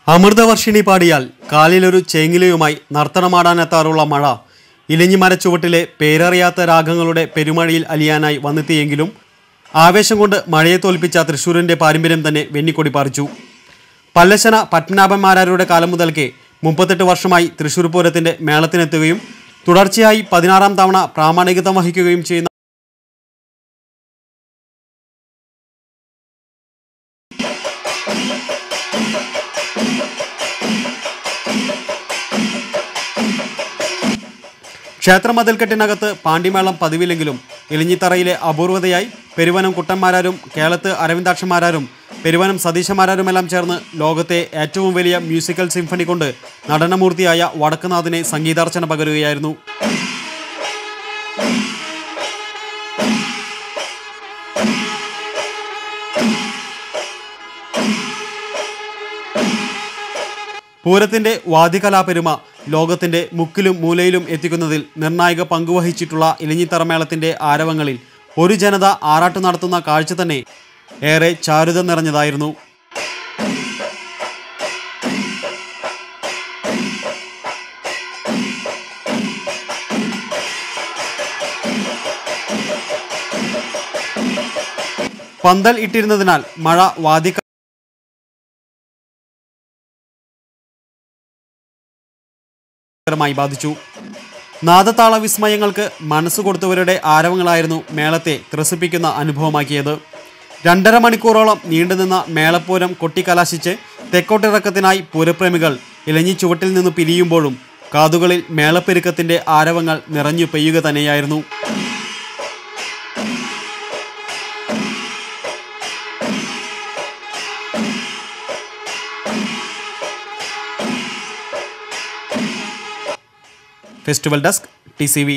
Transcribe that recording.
അമൃതവർഷിണി പാടിയാൽ കാലിലൊരു ചേങ്ങിലയുമായി നർത്തനമാടാനെത്താറുള്ള മഴ ഇലഞ്ഞിമരച്ചുവട്ടിലെ പേരറിയാത്ത രാഗങ്ങളുടെ പെരുമഴയിൽ അലിയാനായി വന്നെത്തിയെങ്കിലും ആവേശം കൊണ്ട് മഴയെ തോൽപ്പിച്ച തൃശ്ശൂരിൻ്റെ പാരമ്പര്യം തന്നെ വെന്നിക്കൊടി പാറിച്ചു. പല്ലശ്ശന പത്മനാഭന്മാരാരുടെ കാലം മുതൽക്കേ 38 വർഷമായി തൃശ്ശൂർ പൂരത്തിൻ്റെ മേളത്തിനെത്തുകയും തുടർച്ചയായി 16ാം തവണ പ്രാമാണികത്വം വഹിക്കുകയും ചെയ്യുന്ന ക്ഷേത്രമതിൽക്കെട്ടിനകത്ത് പാണ്ടിമേളം പതിവില്ലെങ്കിലും ഇലഞ്ഞിത്തറയിലെ അപൂർവതയായി പെരുവനം കുട്ടന്മാരാരും കേളത്ത് അരവിന്ദാക്ഷന്മാരാരും പെരുവനം സതീശന്മാരാരുമെല്ലാം ചേർന്ന് ലോകത്തെ ഏറ്റവും വലിയ മ്യൂസിക്കൽ സിംഫണി കൊണ്ട് നടനമൂർത്തിയായ വടക്കുനാഥിനെ സംഗീതാർച്ചന പകരുകയായിരുന്നു. പൂരത്തിൻ്റെ വാദ്യകലാപെരുമ ലോകത്തിൻ്റെ മുക്കിലും മൂലയിലും എത്തിക്കുന്നതിൽ നിർണായക പങ്കുവഹിച്ചിട്ടുള്ള ഇലഞ്ഞിത്തറമേളത്തിൻ്റെ ആരവങ്ങളിൽ ഒരു ജനത ആറാട്ട് നടത്തുന്ന കാഴ്ച തന്നെ ഏറെ ചാരുത നിറഞ്ഞതായിരുന്നു. പന്തൽ ഇട്ടിരുന്നതിനാൽ മഴ മായി ബാധിച്ചു. നാദതാള വിസ്മയങ്ങൾക്ക് മനസ്സ് കൊടുത്തവരുടെ ആരവങ്ങളായിരുന്നു മേളത്തെ ത്രസിപ്പിക്കുന്ന അനുഭവമാക്കിയത്. 2.5 മണിക്കൂറോളം നീണ്ടുനിന്ന മേളപ്പൂരം കൊട്ടിക്കലാശിച്ച് തെക്കോട്ടിറക്കത്തിനായി പൂരപ്രേമികൾ ഇലഞ്ഞി ചുവട്ടിൽ നിന്ന് പിരിയുമ്പോഴും കാതുകളിൽ മേളപ്പെരുക്കത്തിൻ്റെ ആരവങ്ങൾ നിറഞ്ഞു പെയ്യുക തന്നെയായിരുന്നു. Festival desk TCV.